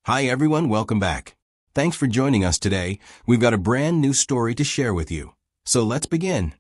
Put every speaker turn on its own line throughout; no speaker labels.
Hi everyone, welcome back. Thanks for joining us today. We've got a brand new story to share with you. So let's begin.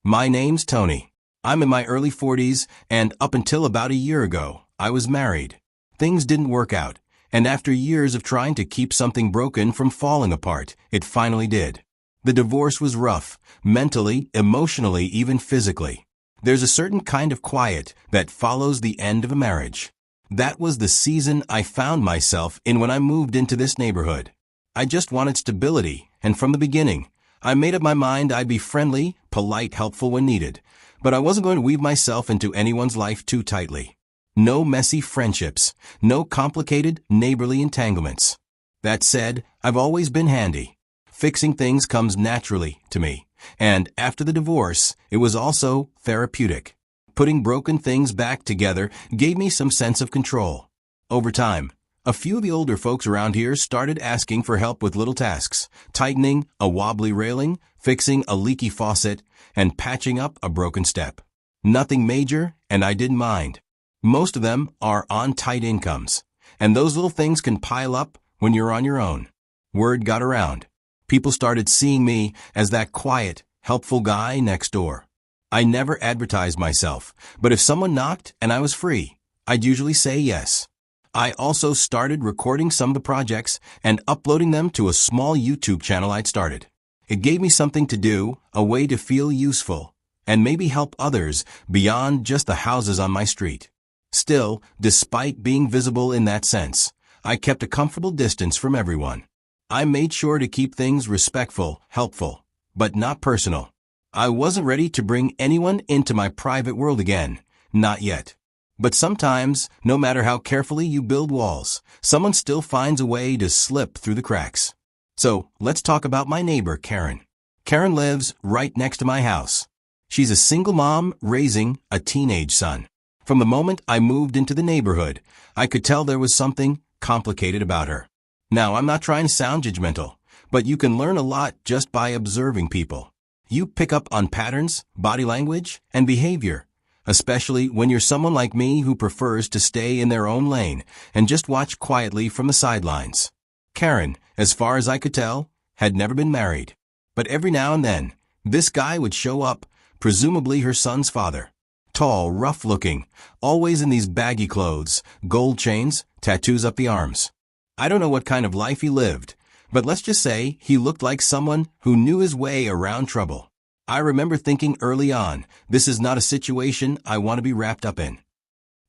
My name's Tony. I'm in my early 40s, and up until about a year ago, I was married. Things didn't work out, and after years of trying to keep something broken from falling apart, it finally did. The divorce was rough, mentally, emotionally, even physically. There's a certain kind of quiet that follows the end of a marriage. That was the season I found myself in when I moved into this neighborhood. I just wanted stability, and from the beginning, I made up my mind I'd be friendly, polite, helpful when needed, but I wasn't going to weave myself into anyone's life too tightly. No messy friendships, no complicated neighborly entanglements. That said, I've always been handy. Fixing things comes naturally to me, and after the divorce, it was also therapeutic. Putting broken things back together gave me some sense of control. Over time, a few of the older folks around here started asking for help with little tasks, tightening a wobbly railing, fixing a leaky faucet, and patching up a broken step. Nothing major, and I didn't mind. Most of them are on tight incomes, and those little things can pile up when you're on your own. Word got around. People started seeing me as that quiet, helpful guy next door. I never advertised myself, but if someone knocked and I was free, I'd usually say yes. I also started recording some of the projects and uploading them to a small YouTube channel I'd started. It gave me something to do, a way to feel useful, and maybe help others beyond just the houses on my street. Still, despite being visible in that sense, I kept a comfortable distance from everyone. I made sure to keep things respectful, helpful, but not personal. I wasn't ready to bring anyone into my private world again, not yet. But sometimes, no matter how carefully you build walls, someone still finds a way to slip through the cracks. So, let's talk about my neighbor, Karen. Karen lives right next to my house. She's a single mom raising a teenage son. From the moment I moved into the neighborhood, I could tell there was something complicated about her. Now, I'm not trying to sound judgmental, but you can learn a lot just by observing people. You pick up on patterns, body language, and behavior, especially when you're someone like me who prefers to stay in their own lane and just watch quietly from the sidelines. Karen, as far as I could tell, had never been married. But every now and then, this guy would show up, presumably her son's father. Tall, rough-looking, always in these baggy clothes, gold chains, tattoos up the arms. I don't know what kind of life he lived, but let's just say he looked like someone who knew his way around trouble. I remember thinking early on, this is not a situation I want to be wrapped up in.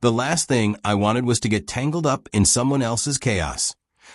The last thing I wanted was to get tangled up in someone else's chaos,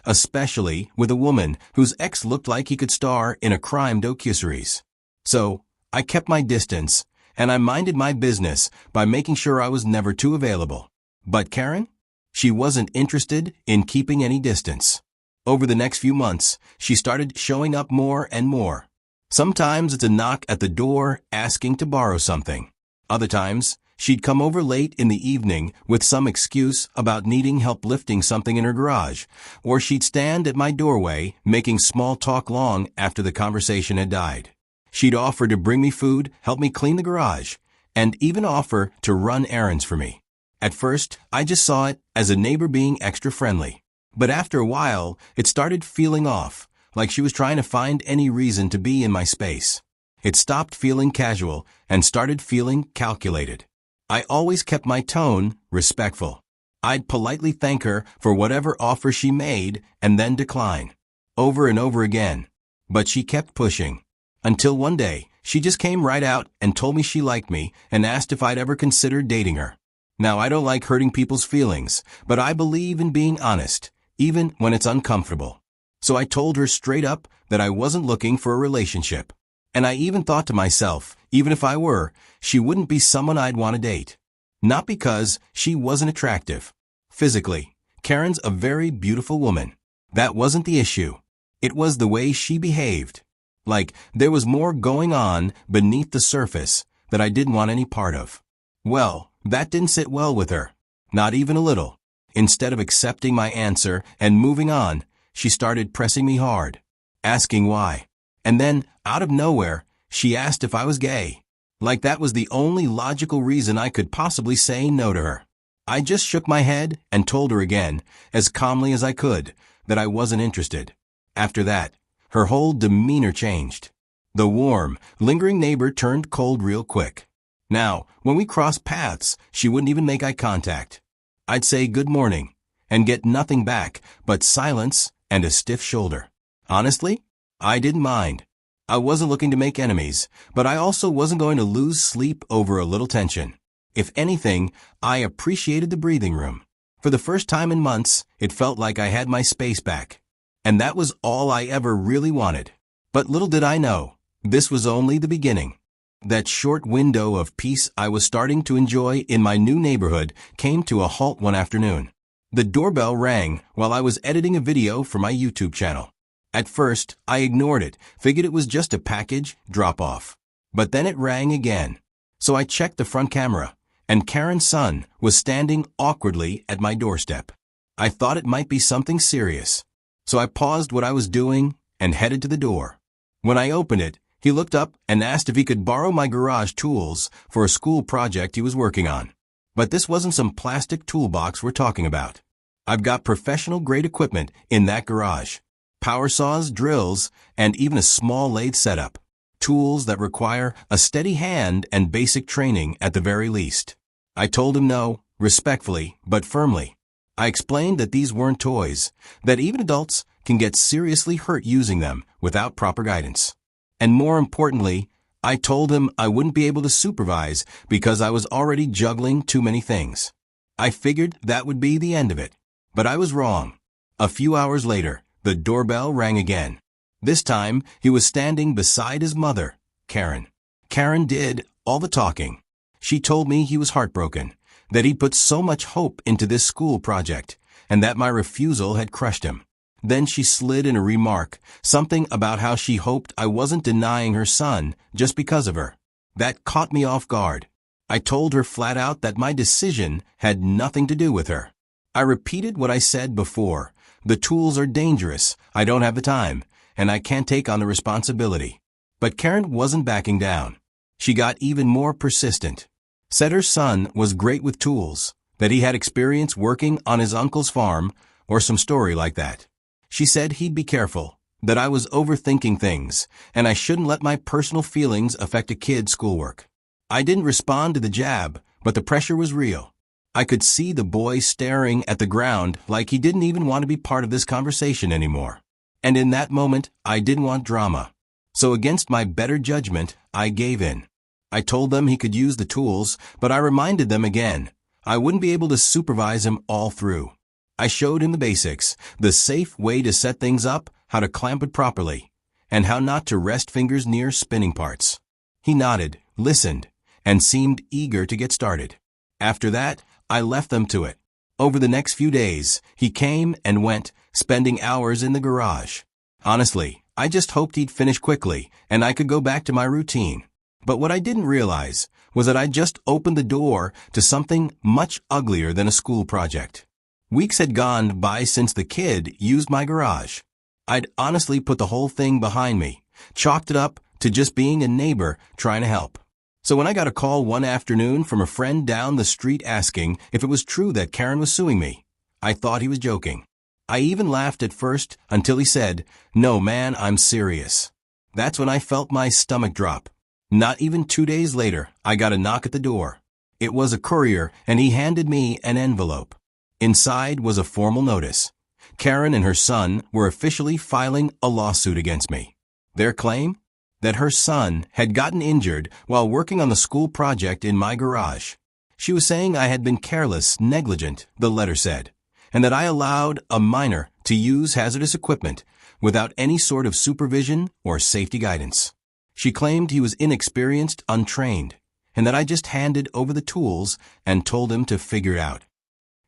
especially with a woman whose ex looked like he could star in a crime docuseries. So, I kept my distance, and I minded my business by making sure I was never too available. But Karen? She wasn't interested in keeping any distance. Over the next few months, she started showing up more and more. Sometimes it's a knock at the door asking to borrow something. Other times, she'd come over late in the evening with some excuse about needing help lifting something in her garage, or she'd stand at my doorway making small talk long after the conversation had died. She'd offer to bring me food, help me clean the garage, and even offer to run errands for me. At first, I just saw it as a neighbor being extra friendly. But after a while, it started feeling off, like she was trying to find any reason to be in my space. It stopped feeling casual and started feeling calculated. I always kept my tone respectful. I'd politely thank her for whatever offer she made and then decline. Over and over again. But she kept pushing. Until one day, she just came right out and told me she liked me and asked if I'd ever considered dating her. Now, I don't like hurting people's feelings, but I believe in being honest, even when it's uncomfortable. So I told her straight up that I wasn't looking for a relationship. And I even thought to myself, even if I were, she wouldn't be someone I'd want to date. Not because she wasn't attractive. Physically, Karen's a very beautiful woman. That wasn't the issue. It was the way she behaved. Like there was more going on beneath the surface that I didn't want any part of. Well, that didn't sit well with her. Not even a little. Instead of accepting my answer and moving on, she started pressing me hard, asking why. And then, out of nowhere, she asked if I was gay. Like that was the only logical reason I could possibly say no to her. I just shook my head and told her again, as calmly as I could, that I wasn't interested. After that, her whole demeanor changed. The warm, lingering neighbor turned cold real quick. Now, when we crossed paths, she wouldn't even make eye contact. I'd say good morning, and get nothing back but silence and a stiff shoulder. Honestly, I didn't mind. I wasn't looking to make enemies, but I also wasn't going to lose sleep over a little tension. If anything, I appreciated the breathing room. For the first time in months, it felt like I had my space back. And that was all I ever really wanted. But little did I know, this was only the beginning. That short window of peace I was starting to enjoy in my new neighborhood came to a halt one afternoon. The doorbell rang while I was editing a video for my YouTube channel. At first, I ignored it, figured it was just a package drop-off. But then it rang again. So I checked the front camera, and Karen's son was standing awkwardly at my doorstep. I thought it might be something serious. So I paused what I was doing and headed to the door. When I opened it, he looked up and asked if he could borrow my garage tools for a school project he was working on. But this wasn't some plastic toolbox we're talking about. I've got professional-grade equipment in that garage. Power saws, drills, and even a small lathe setup. Tools that require a steady hand and basic training at the very least. I told him no, respectfully, but firmly. I explained that these weren't toys, that even adults can get seriously hurt using them without proper guidance. And more importantly, I told him I wouldn't be able to supervise because I was already juggling too many things. I figured that would be the end of it. But I was wrong. A few hours later, the doorbell rang again. This time, he was standing beside his mother, Karen. Karen did all the talking. She told me he was heartbroken, that he'd put so much hope into this school project, and that my refusal had crushed him. Then she slid in a remark, something about how she hoped I wasn't denying her son just because of her. That caught me off guard. I told her flat out that my decision had nothing to do with her. I repeated what I said before. The tools are dangerous, I don't have the time, and I can't take on the responsibility. But Karen wasn't backing down. She got even more persistent. Said her son was great with tools, that he had experience working on his uncle's farm, or some story like that. She said he'd be careful, that I was overthinking things, and I shouldn't let my personal feelings affect a kid's schoolwork. I didn't respond to the jab, but the pressure was real. I could see the boy staring at the ground like he didn't even want to be part of this conversation anymore. And in that moment, I didn't want drama. So against my better judgment, I gave in. I told them he could use the tools, but I reminded them again, I wouldn't be able to supervise him all through. I showed him the basics, the safe way to set things up, how to clamp it properly, and how not to rest fingers near spinning parts. He nodded, listened, and seemed eager to get started. After that, I left them to it. Over the next few days, he came and went, spending hours in the garage. Honestly, I just hoped he'd finish quickly, and I could go back to my routine. But what I didn't realize was that I'd just opened the door to something much uglier than a school project. Weeks had gone by since the kid used my garage. I'd honestly put the whole thing behind me, chalked it up to just being a neighbor trying to help. So when I got a call one afternoon from a friend down the street asking if it was true that Karen was suing me, I thought he was joking. I even laughed at first until he said, "No, man, I'm serious." That's when I felt my stomach drop. Not even 2 days later, I got a knock at the door. It was a courier, and he handed me an envelope. Inside was a formal notice. Karen and her son were officially filing a lawsuit against me. Their claim? That her son had gotten injured while working on the school project in my garage. She was saying I had been careless, negligent, the letter said, and that I allowed a minor to use hazardous equipment without any sort of supervision or safety guidance. She claimed he was inexperienced, untrained, and that I just handed over the tools and told him to figure it out.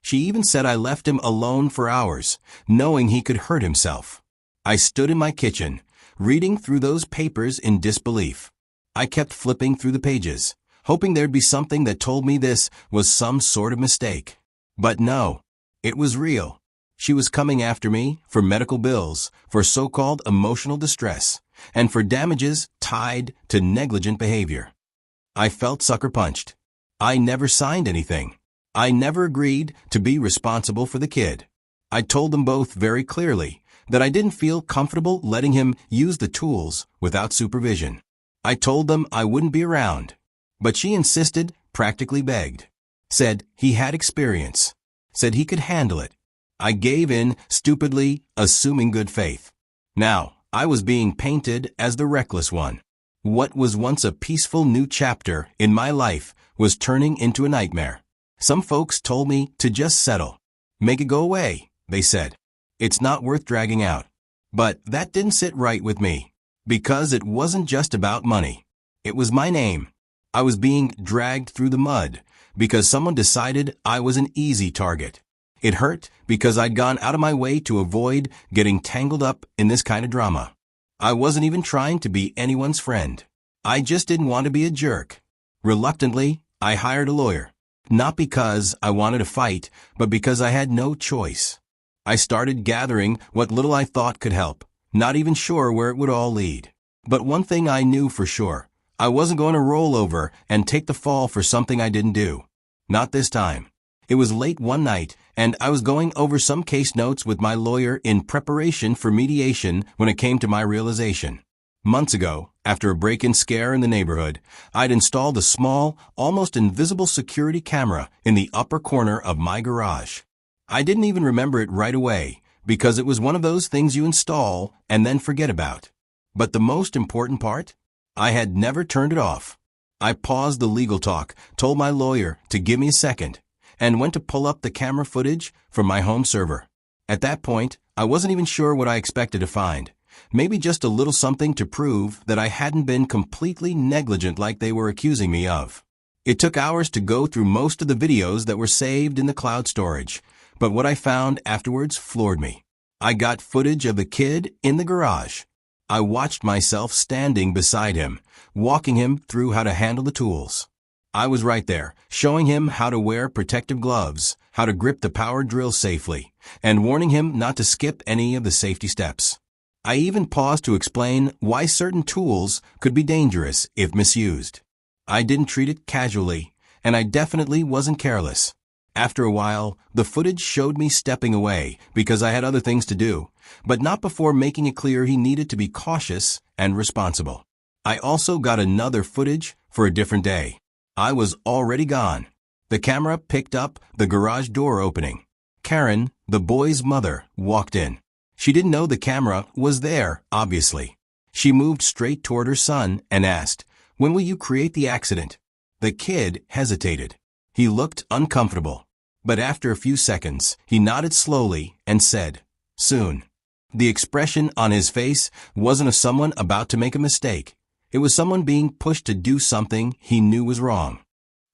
She even said I left him alone for hours, knowing he could hurt himself. I stood in my kitchen, reading through those papers in disbelief. I kept flipping through the pages, hoping there'd be something that told me this was some sort of mistake. But no, it was real. She was coming after me for medical bills, for so-called emotional distress, and for damages tied to negligent behavior. I felt sucker punched. I never signed anything. I never agreed to be responsible for the kid. I told them both very clearly that I didn't feel comfortable letting him use the tools without supervision. I told them I wouldn't be around. But she insisted, practically begged. Said he had experience. Said he could handle it. I gave in, stupidly, assuming good faith. Now, I was being painted as the reckless one. What was once a peaceful new chapter in my life was turning into a nightmare. Some folks told me to just settle. Make it go away, they said. It's not worth dragging out. But that didn't sit right with me. Because it wasn't just about money. It was my name. I was being dragged through the mud because someone decided I was an easy target. It hurt because I'd gone out of my way to avoid getting tangled up in this kind of drama. I wasn't even trying to be anyone's friend. I just didn't want to be a jerk. Reluctantly, I hired a lawyer. Not because I wanted to fight, but because I had no choice. I started gathering what little I thought could help, not even sure where it would all lead. But one thing I knew for sure, I wasn't going to roll over and take the fall for something I didn't do. Not this time. It was late one night, and I was going over some case notes with my lawyer in preparation for mediation when it came to my realization. Months ago, after a break-in scare in the neighborhood, I'd installed a small, almost invisible security camera in the upper corner of my garage. I didn't even remember it right away, because it was one of those things you install and then forget about. But the most important part? I had never turned it off. I paused the legal talk, told my lawyer to give me a second, and went to pull up the camera footage from my home server. At that point, I wasn't even sure what I expected to find. Maybe just a little something to prove that I hadn't been completely negligent like they were accusing me of. It took hours to go through most of the videos that were saved in the cloud storage, but what I found afterwards floored me. I got footage of the kid in the garage. I watched myself standing beside him, walking him through how to handle the tools. I was right there, showing him how to wear protective gloves, how to grip the power drill safely, and warning him not to skip any of the safety steps. I even paused to explain why certain tools could be dangerous if misused. I didn't treat it casually, and I definitely wasn't careless. After a while, the footage showed me stepping away because I had other things to do, but not before making it clear he needed to be cautious and responsible. I also got another footage for a different day. I was already gone. The camera picked up the garage door opening. Karen, the boy's mother, walked in. She didn't know the camera was there, obviously. She moved straight toward her son and asked, "When will you create the accident?" The kid hesitated. He looked uncomfortable. But after a few seconds, he nodded slowly and said, "Soon." The expression on his face wasn't of someone about to make a mistake. It was someone being pushed to do something he knew was wrong.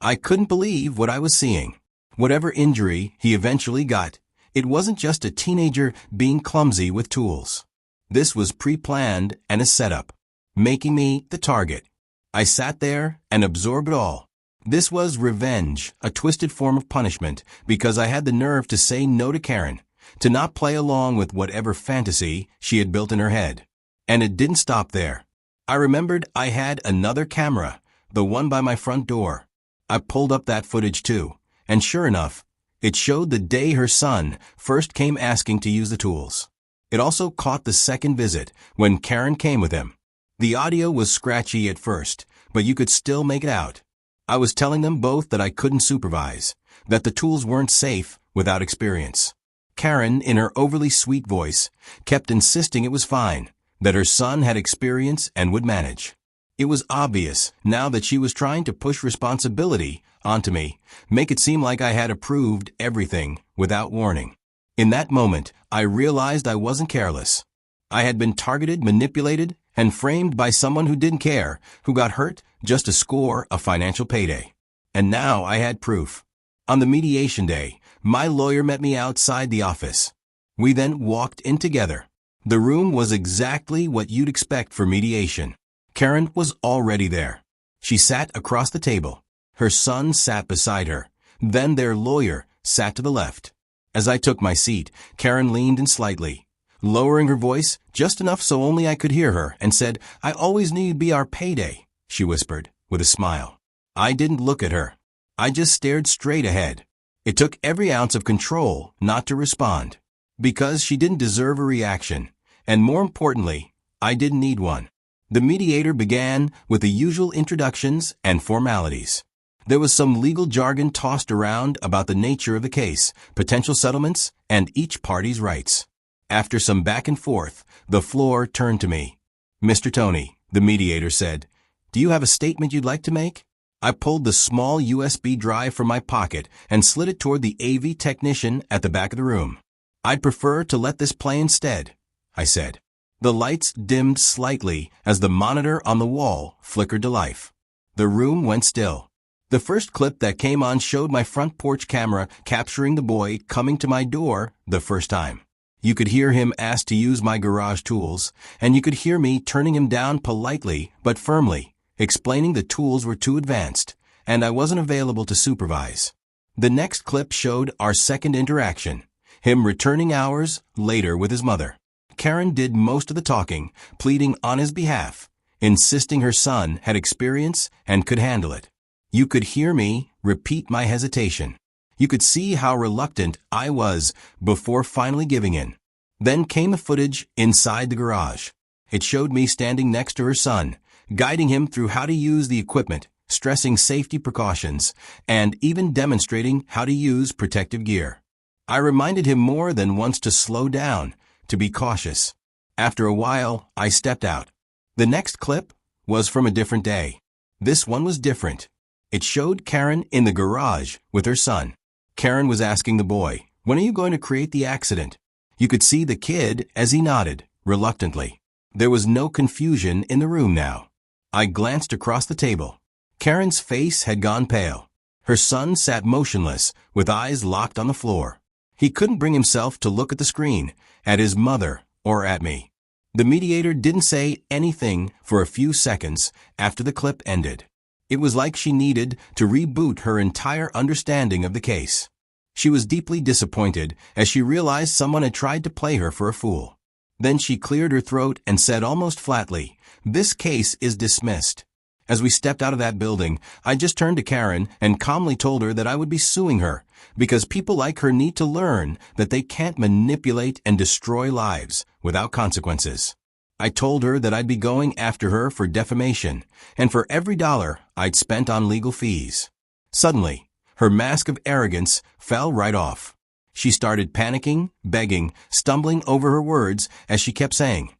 I couldn't believe what I was seeing. Whatever injury he eventually got, it wasn't just a teenager being clumsy with tools. This was pre-planned and a setup, making me the target. I sat there and absorbed it all. This was revenge, a twisted form of punishment, because I had the nerve to say no to Karen, to not play along with whatever fantasy she had built in her head. And it didn't stop there. I remembered I had another camera, the one by my front door. I pulled up that footage too, and sure enough, it showed the day her son first came asking to use the tools. It also caught the second visit, when Karen came with him. The audio was scratchy at first, but you could still make it out. I was telling them both that I couldn't supervise, that the tools weren't safe without experience. Karen, in her overly sweet voice, kept insisting it was fine, that her son had experience and would manage. It was obvious now that she was trying to push responsibility onto me, make it seem like I had approved everything without warning. In that moment, I realized I wasn't careless. I had been targeted, manipulated, and framed by someone who didn't care, who got hurt just to score a financial payday. And now I had proof. On the mediation day, my lawyer met me outside the office. We then walked in together. The room was exactly what you'd expect for mediation. Karen was already there. She sat across the table. Her son sat beside her. Then their lawyer sat to the left. As I took my seat, Karen leaned in slightly, lowering her voice just enough so only I could hear her, and said, "I always knew you'd be our payday," she whispered, with a smile. I didn't look at her. I just stared straight ahead. It took every ounce of control not to respond. Because she didn't deserve a reaction. And more importantly, I didn't need one. The mediator began with the usual introductions and formalities. There was some legal jargon tossed around about the nature of the case, potential settlements, and each party's rights. After some back and forth, the floor turned to me. "Mr. Tony," the mediator said, "do you have a statement you'd like to make?" I pulled the small USB drive from my pocket and slid it toward the AV technician at the back of the room. "I'd prefer to let this play instead," I said. The lights dimmed slightly as the monitor on the wall flickered to life. The room went still. The first clip that came on showed my front porch camera capturing the boy coming to my door the first time. You could hear him ask to use my garage tools, and you could hear me turning him down politely but firmly, explaining the tools were too advanced, and I wasn't available to supervise. The next clip showed our second interaction, him returning hours later with his mother. Karen did most of the talking, pleading on his behalf, insisting her son had experience and could handle it. You could hear me repeat my hesitation. You could see how reluctant I was before finally giving in. Then came the footage inside the garage. It showed me standing next to her son, guiding him through how to use the equipment, stressing safety precautions, and even demonstrating how to use protective gear. I reminded him more than once to slow down, to be cautious. After a while, I stepped out. The next clip was from a different day. This one was different. It showed Karen in the garage with her son. Karen was asking the boy, "When are you going to create the accident?" You could see the kid as he nodded, reluctantly. There was no confusion in the room now. I glanced across the table. Karen's face had gone pale. Her son sat motionless, with eyes locked on the floor. He couldn't bring himself to look at the screen, at his mother, or at me. The mediator didn't say anything for a few seconds after the clip ended. It was like she needed to reboot her entire understanding of the case. She was deeply disappointed as she realized someone had tried to play her for a fool. Then she cleared her throat and said almost flatly, "This case is dismissed." As we stepped out of that building, I just turned to Karen and calmly told her that I would be suing her, because people like her need to learn that they can't manipulate and destroy lives without consequences. I told her that I'd be going after her for defamation, and for every dollar I'd spent on legal fees. Suddenly, her mask of arrogance fell right off. She started panicking, begging, stumbling over her words as she kept saying,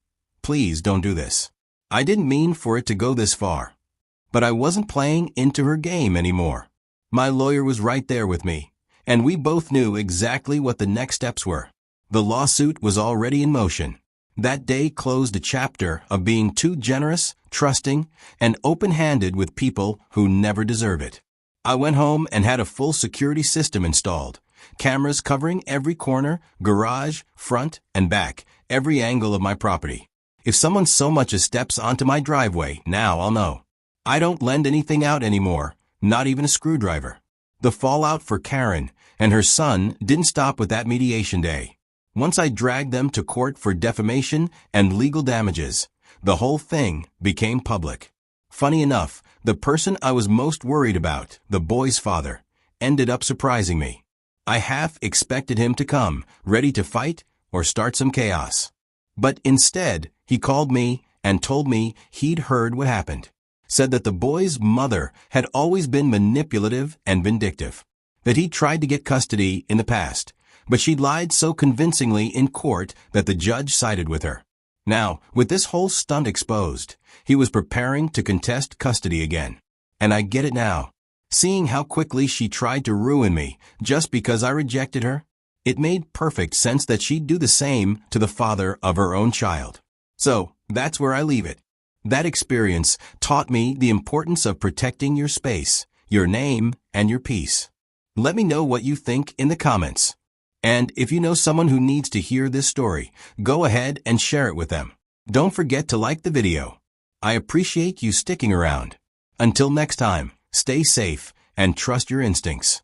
"Please don't do this." I didn't mean for it to go this far. But I wasn't playing into her game anymore. My lawyer was right there with me, and we both knew exactly what the next steps were. The lawsuit was already in motion. That day closed a chapter of being too generous, trusting, and open-handed with people who never deserve it. I went home and had a full security system installed. Cameras covering every corner, garage, front, and back, every angle of my property. If someone so much as steps onto my driveway, now I'll know. I don't lend anything out anymore, not even a screwdriver. The fallout for Karen and her son didn't stop with that mediation day. Once I dragged them to court for defamation and legal damages, the whole thing became public. Funny enough, the person I was most worried about, the boy's father, ended up surprising me. I half expected him to come, ready to fight or start some chaos. But instead, he called me and told me he'd heard what happened. Said that the boy's mother had always been manipulative and vindictive. That he'd tried to get custody in the past, but she'd lied so convincingly in court that the judge sided with her. Now, with this whole stunt exposed, he was preparing to contest custody again. And I get it now. Seeing how quickly she tried to ruin me just because I rejected her, it made perfect sense that she'd do the same to the father of her own child. So, that's where I leave it. That experience taught me the importance of protecting your space, your name, and your peace. Let me know what you think in the comments. And if you know someone who needs to hear this story, go ahead and share it with them. Don't forget to like the video. I appreciate you sticking around. Until next time, stay safe and trust your instincts.